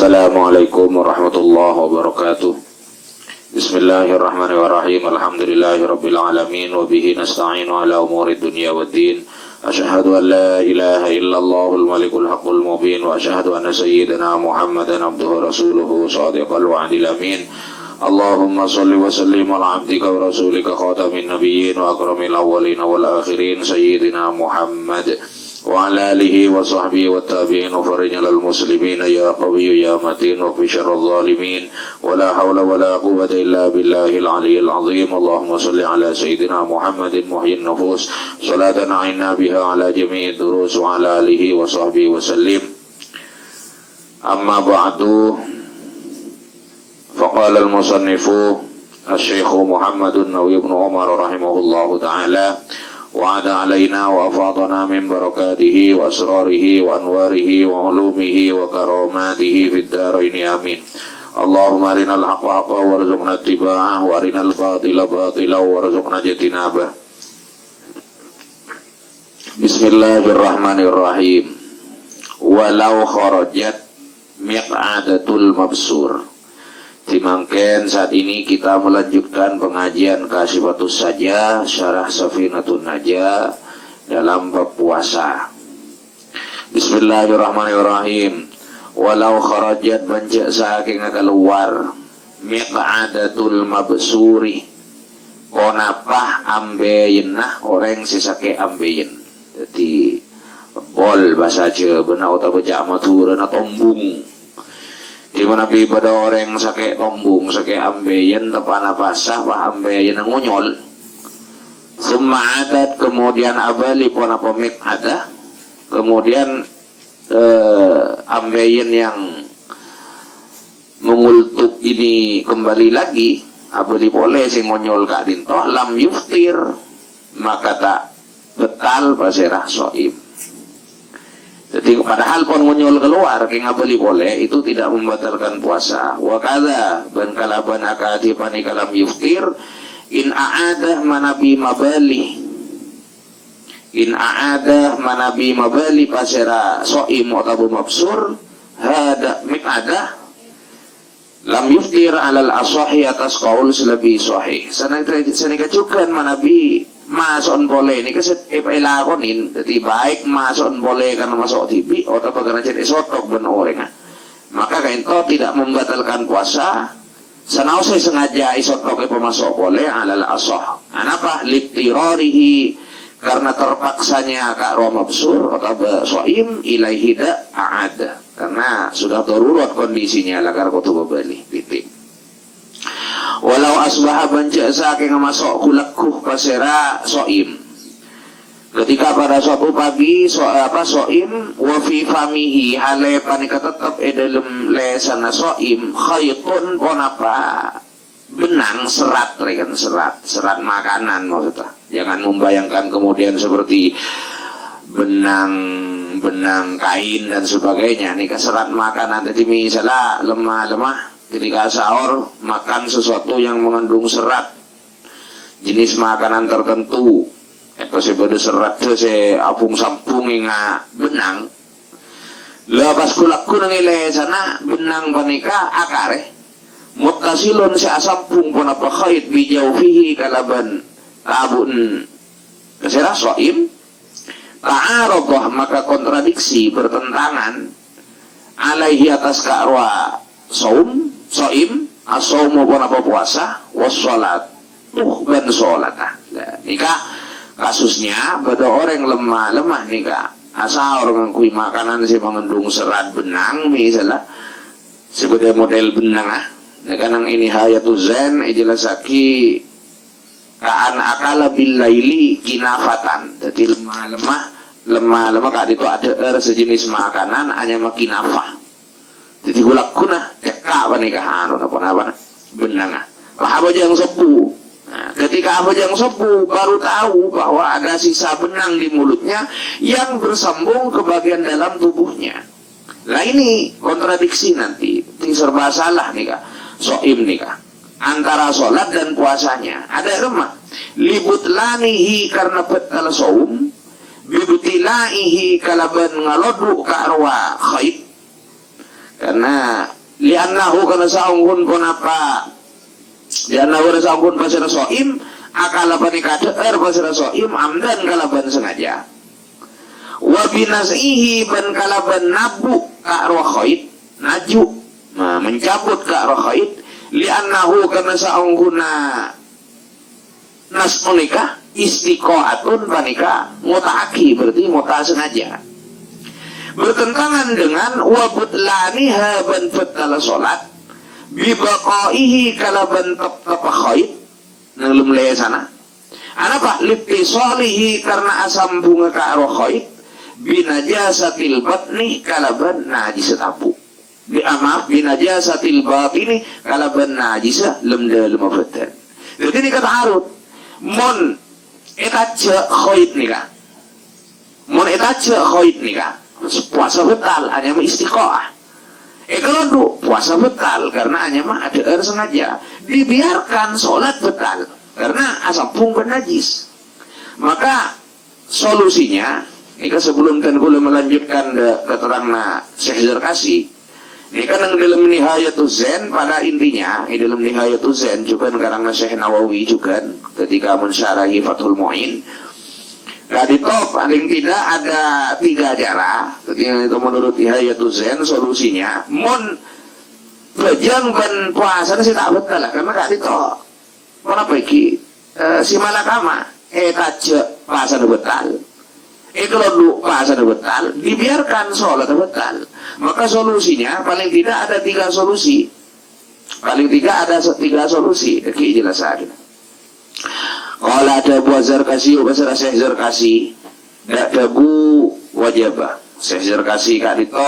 Assalamualaikum warahmatullahi wabarakatuh. Bismillahirrahmanirrahim. Alhamdulillahirabbil alamin wa bihi nasta'inu ala umurid dunya waddin. Asyhadu an la ilaha illallahul malikul haqqul mubin wa asyhadu anna sayyidana Muhammadan abduhu rasuluhu shadiqal wa'dil amin. Allahumma shalli wa sallim ala abdika wa rasulika khatamin nabiyyin wa akramil awwalin wal akhirin sayyidina Muhammad wa ala alihi wa sahbihi wa tabi'in wa farijal muslimin ya qawiyyu ya matin wa fi syarril zalimin wa la hawla wa la quwwata illa billahil aliyyil azim. Allahumma salli ala sayyidina Muhammadin muhyin nufus salatan a'inna biha ala jami'id durus wa ala alihi wa sahbihi wa sallim. Amma ba'du, faqala al-musannifu asy-syaikh Muhammadun Nawawi ibn Umar rahimahullahu ta'ala wa'ada alaina wa afadana min barakatihi wa asrarihi wa anwarihi wa ulumihi wa karamatihi fid dharain amin. Allahumma arinal haqqa haqqa warzuqna ittiba'ah wa arinal batila batila warzuqna ijtinabah. Bismillahirrahmanirrahim. Walau kharajat miq'adatul mabsur. Dimangken saat ini kita melanjutkan pengajian Kashifatus Sajah Syarah Safinatun Najah dalam bab puasa. Bismillahirrahmanirrahim. Walau kharajat banjak saking keluar miq'adatul mabsuri konapah ambeyenah orang sisake ambeyen. Jadi bol bahasa Jawa benar atau bejak maturan atau tombung. Di mana pada orang sakit tombung, sakit ambeien, tepana basah, pak ambeien ngunyol. Suma'adat kemudian abali pona pemik ada, kemudian ambeien yang mengultuk ini kembali lagi, abali boleh si ngunyol kak dinto, lam yuftir, maka tak betal pasirah so'im. Jadi padahal pun ngunyul keluar ke ngabali boleh itu tidak membatalkan puasa. Wa kadza ban kalaban akadi pani kalam yuftir in a'adah manabi mabali. In a'adah manabi mabali pasera so'im atau mabsur hada miqadah lam yuftir alal asahi atas qaul selebih sahih. Sana kacukan manabi mason boleh ini keset lakonin jadi baik mason boleh karena masuk TV atau karena jadi sotok ben orang maka kainto tidak membatalkan puasa sanau saya sengaja isotok pemasok boleh alal asah anapa liptirorihi karena terpaksanya kak romabsur atau soim ilaihi a'ad karena sudah darurat kondisinya lagar kutu beli titik. Walau asbaha banjak saking masuk kulakuh pasera soim. Ketika pada suatu pagi soim wa fi famihi hale panika tetap dalam lesana soim khaytun ponapa benang serat rekan serat makanan maksudnya. Jangan membayangkan kemudian seperti benang kain dan sebagainya. Ini serat makanan jadi misalnya lemah-lemah ketika sahur makan sesuatu yang mengandung serat jenis makanan tertentu itu sebagai serat itu apung sampung inga benang lepas kulaku nangile sana benang panika akare mutasilun si asampung pun apa khait bijaufihi kalaban tabun kesera soim ta'arodah maka kontradiksi bertentangan alaihi atas ka'wa soim asaumu pun apa puasa wassalat dan sholat nikah kasusnya pada orang lemah nikah asal orang kui makanan si mengandung serat benang misalnya sebagai model benang kanang ini hayatu zen ijelasaki kaan akala billaili kinafatan jadi lemah kak itu ada sejenis makanan hanya makinafah jadi gulak kuna teka pernikahan apa benang abajang sepuh. Nah, ketika abajang sepuh baru tahu bahwa ada sisa benang di mulutnya yang bersambung ke bagian dalam tubuhnya. Nah ini kontradiksi nanti serba salah nih kak soim nih kak antara sholat dan puasanya ada remah libutlanihi karena betal saum bibutilaihi kalaban ngalodu ka arwa khaib Karena li'annahu kana saunghun pun apa? Li'annahu kana saunghun pasira soim akalaban kader pasira soim amdan kalaban sengaja. Wa binasihi ban kalaban nabu ka rohait naju mencabut ka rohait li'annahu kana saunghuna nas menikah istiqoatun panika mutaaki berarti muta sengaja bertentangan dengan wabutlaniha ban batal salat bibaqaihi kalaban tetap khaid ngelum le sana apa litisalihi karena asam bunga ka khaid binajasatil batni kalaban najis tabu maaf binajasatil batini kalaban najis lemda lemabatan. Jadi ini kata harut mon etaja khaid nikah mon etaja khaid nikah puasa betal hanya mah istiqoah. Kalau lu puasa betal karena hanya mah ada air sengaja dibiarkan sholat betal karena asam punggung najis. Maka solusinya ini sebelum kan gue melanjutkan keterangan Syekh Zarkasi ini kan yang dalam Nihayatul Zen pada intinya ini dalam Nihayatul Zen juga karena Syekh Nawawi juga ketika mensyarahi Fathul Mu'in itu paling tidak ada 3 cara ketika itu menurut Nihayatul Zen solusinya mon bejang ben puasa sih tak betul lah karena gak itu kenapa iki si malakama taja puasa betal kalau lu puasa betal dibiarkan sholat betal maka solusinya paling tidak ada 3 solusi paling tidak ada 3 solusi iki jelasan. Kalau ada buah Zarkasi, bahasa Syekh Zarkasi, tidak ada bu wajibah. Syekh Zarkasi kak itu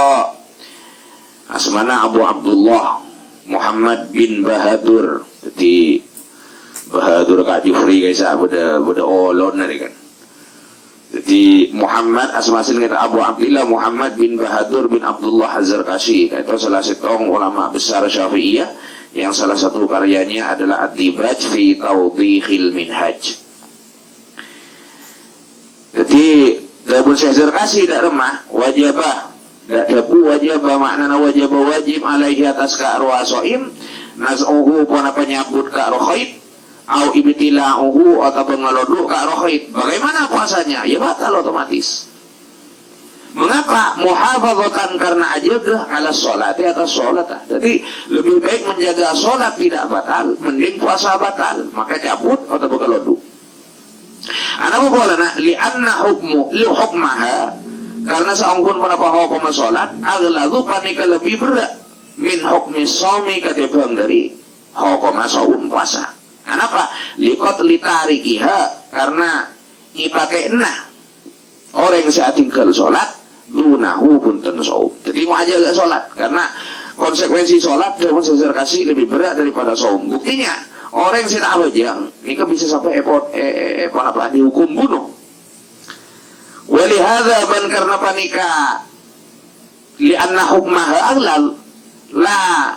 asmana Abu Abdullah Muhammad bin Bahadur. Jadi Bahadur kak Jufri guys, buda olon nari kan. Jadi Muhammad asmasin kata Abu Abdullah Muhammad bin Bahadur bin Abdullah Zarkasi. Itu salah satu ulama besar Syafi'iyah. Yang salah satu karyanya adalah Ad-Dibaj fi Tawdihil Minhaj. Jadi Dabul Syekh Zarkasi tidak remah wajibah tidak dapu wajibah maknana wajibah wajib alaihi atas ka'ru asoim nas'uhu pun apa nyabut ka'ru khaid au ibtila'uhu atau pengelodu ka'ru khaid. Bagaimana puasanya? Ya batal otomatis. Mengapa? Muhafazatan karena ajadah ala sholat atas sholat. Jadi lebih baik menjaga sholat tidak batal mending puasa batal maka cabut atau berkelodu. Anak boleh nak li'anna hukmu li hukmaha karena seanggun pada hukum sholat aghladu panika lebih berat min hukmi shaumi ketimbang dari hukum shaum puasa. Kenapa? Liqat litarikiha karena ipakai orang yang saat tinggal sholat lunahu punten saum. Jadi mau aja gak sholat karena konsekuensi sholat dalam Zarkasi lebih berat daripada saum. Buktinya orang yang tidak bajang ini kan bisa sampai apa dihukum bunuh. Walihada ban karena panika lianna hukmaha aglal la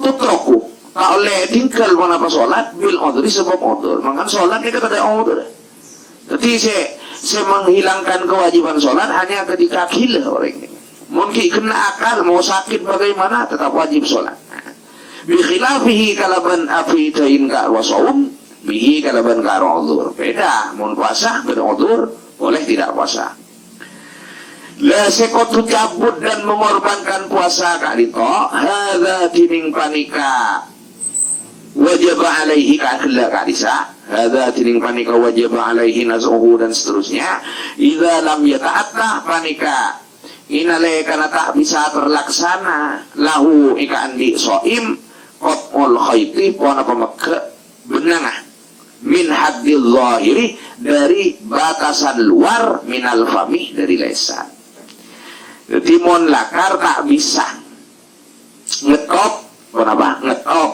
tutroku tak oleh tinggal mana apa sholat bil odri sebab odor. Makan sholat ini kata ada odor. Jadi saya menghilangkan kewajiban sholat hanya ketika gila orang ini. Mungkin kena akal, mau sakit bagaimana, tetap wajib sholat. Bikhilafihi kalaban afidain ka'ru saum, bihi kalaban ka'ru udhur. Beda, mau puasa, berudhur, boleh tidak puasa. La sekotu cabut dan mengorbankan puasa kak dito, hadha tining panika wajib alaihi ka'akla kak disa. Hadza tining panika wajib alaihi naz'uhu dan seterusnya. Idza lam yata'atta panika inale kana tak bisa terlaksana lahu ika andi shaim qat'ul khayti wana pamaka benangah min haddil zahiri dari batasan luar minal fami dari lesan. Jadi mon lakar tak bisa ngetop apa ngetop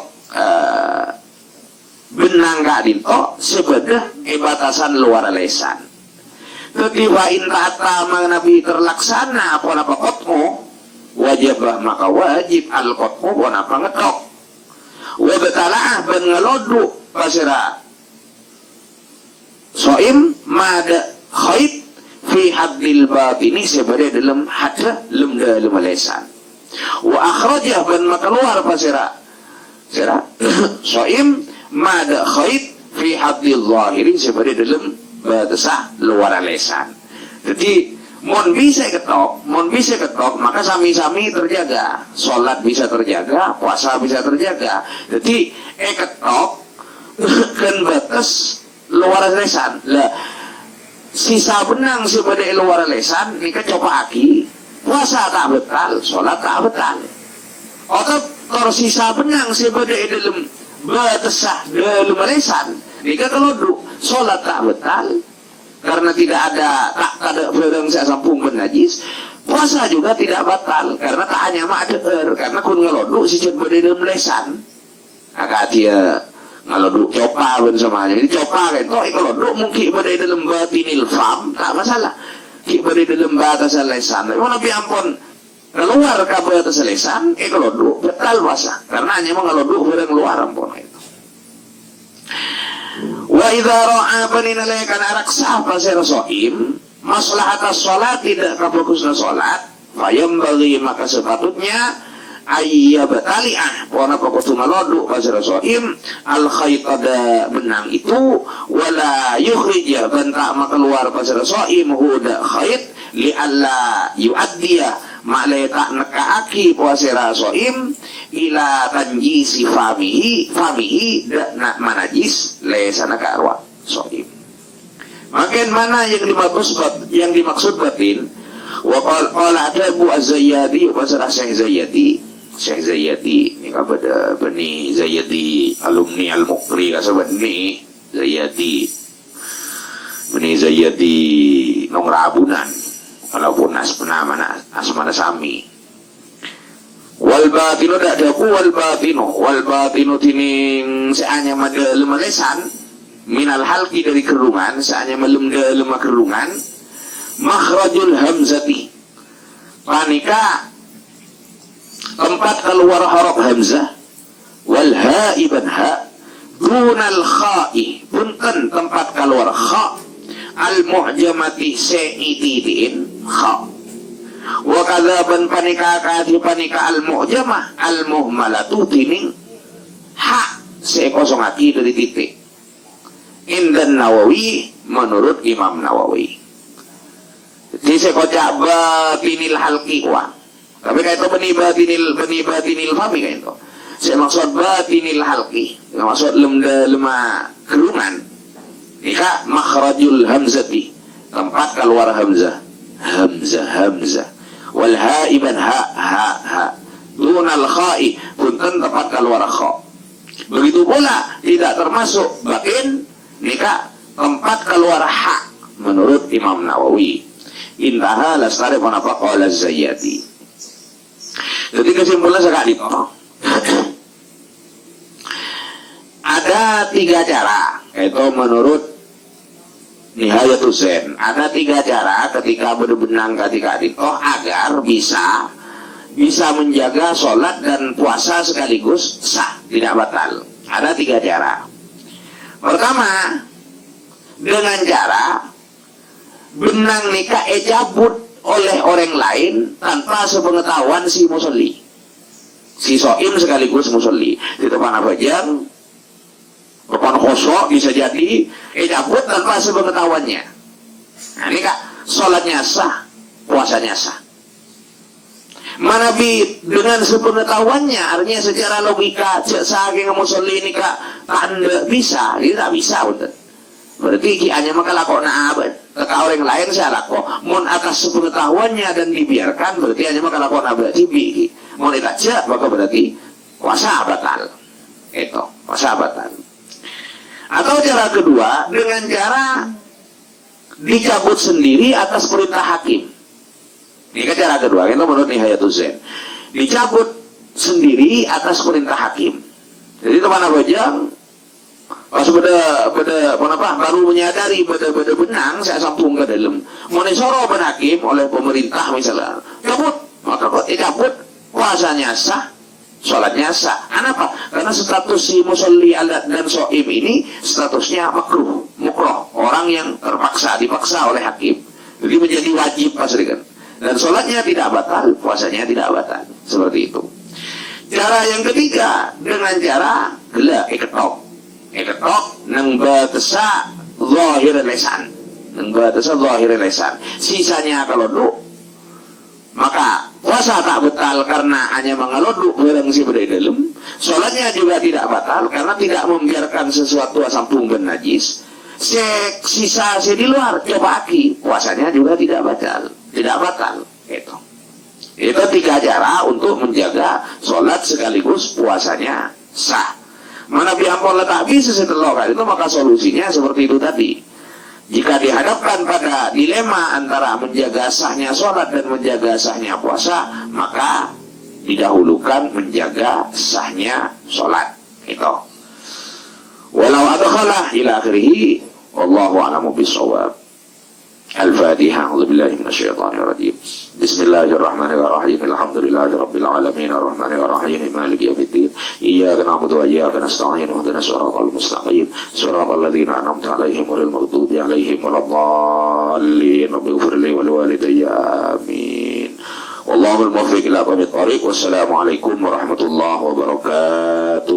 benang gak dito sebagai batasan luar lesan. Ketika intata nabi terlaksana apa kotmu wajibah maka wajib al kotmu apa ngetok wabetalah ben ngelodu pasira soim mada khaid fi haddil batini sebagai dalam hadda lemda lesan wa akhrajah ban makaluar pasira soim mada khait fi hadil zahiri seperti dalam batasah luar lesan. Jadi mon bisa ketok maka sami-sami terjaga, sholat bisa terjaga, puasa bisa terjaga. Jadi ketok kan batas luar lesan lah, sisa benang sebagai luar lesan ini coba aki puasa tak betal, sholat tak betal. Atau kalau sisa benang sebagai dalam batasah dalam lesan ini kalau sholat tak betal karena tidak ada barang saya sampung najis. Puasa juga tidak batal karena tak hanya ma'ader, karena kun ngelodu si cut dalam lesan agak dia ngelodu copa ben semuanya. Jadi copa kan kok ngelodu mungkin berada dalam batinil fam tak masalah, berada dalam batas lesan. Tapi mau lebih ampun keluar ke batas lesan ngelodu batal puasa karena hanya ngelodu barang luar ampun itu. Wa idza ra'a paninalaikan araksa pasir soim maslahat as-salat tidak kapugusna salat fayam bagi maka sepatutnya ayya batali'ah pona pakutu malodu pasir soim al khaitada benang itu wala yukhrija banta maka keluar pasir soim huda khait li alla yu'addiya maleta nekaaki puasira soim ila tanjisi famihi nak manajis lesana karwa soim. Makin mana yang dimaksud batin wa qala ada Bu Az-Zayyadi pasara Syekh Zayyadi ini kepada Bani Zayyadi alumni Al-Muqri kasabat ni Bani Zayyadi nong Rabunan walaupun asmana sami wal batinu dak daku wal batinu tining seanya madalem lesan minal halqi dari kerungan seanya melem dalem kerungan makhrajul hamzati panika tempat keluar huruf hamzah wal ha iban ha dunal kha'i punten tempat keluar kha al mu'jamati se'ititin kha wa kadzaban panika al mu'jamah al muhmalatu tining ha se kosong aki dari titik indan Nawawi menurut Imam Nawawi. Jadi saya kocak batinil halqi wa tapi kayak itu beni batinil fami kayak itu saya maksud batinil halqi maksud lemah kerungan ika makhrajul hamzati tempat keluar hamzah wal haiban ha dunal kha'i punten tempat keluar kha. Begitu pula tidak termasuk batin nika tempat keluar ha menurut Imam Nawawi. Intaha lastari panapa qala Az-Zayyadi. Jadi kesimpulan sekali ada 3 cara itu menurut Nihayatul Zen. Ada 3 cara ketika berbenang ketika ditoh agar bisa menjaga sholat dan puasa sekaligus sah tidak batal. Ada 3 cara. Pertama, dengan cara benang nikah cabut oleh orang lain tanpa sepengetahuan si musolli, si soim sekaligus musolli. Di depan abajang depan khosok bisa jadi cabut tanpa sepengetahuannya. Nah ini kak sholatnya sah, puasanya sah. Mana dengan sepengetahuannya artinya secara logika saking musolli ini kak tanda bisa, tidak bisa betul. Berarti hanya maka lakon abad ke orang lain saya lakon mon atas sepengetahuannya dan dibiarkan berarti hanya maka lakon abad tibi mon itaja maka berarti puasa batal. Itu puasa batal. Atau cara kedua dengan cara dicabut sendiri atas perintah hakim. Ini kan cara kedua, itu menurut Nihayatul Zen. Dicabut sendiri atas perintah hakim. Jadi teman abajang pas baru menyadari pada benang saya sambung ke dalam monisoro hakim oleh pemerintah misalnya cabut, maka kok cabut puasanya sah, sholatnya sah. Kenapa? Karena status si musolli alat dan soim ini statusnya makruh, orang yang dipaksa oleh hakim. Jadi menjadi wajib pasrikan. Dan sholatnya tidak batal, puasanya tidak batal. seperti itu. Cara yang ketiga dengan cara gelak iketok nang batasa zahir lesan, sisanya kalau maka puasa tak batal karena hanya mengaloduk barang si berdai dalam. Sholatnya juga tidak batal karena tidak membiarkan sesuatu sampung dan najis. Sisa di luar coba aki, puasanya juga tidak batal. Itu 3 cara untuk menjaga sholat sekaligus puasanya sah. Mana biampun letak bisa setelah itu, maka solusinya seperti itu tadi. Jika dihadapkan pada dilema antara menjaga sahnya sholat dan menjaga sahnya puasa, maka didahulukan menjaga sahnya sholat. Itu. Walau adkhalah ila akhirih, wallahu a'lamu bissawab. Al-Fatihah. A'udzubillahi minasyaitonir rajim. Bismillahirrahmanirrahim. Alhamdulillahirabbil alamin arrahmanirrahim maliki yaumiddin. Iyyaka na'budu wa iyyaka nasta'in. Ihdinas siratal mustaqim. Siratal ladzina an'amta 'alaihim ghairil maghdubi 'alaihim waladdallin. Rabbighfir li wa liwalidayya. Amin. Wallahul muwaffiq ila aqwamit thoriq. Wassalamualaikum warahmatullahi wabarakatuh.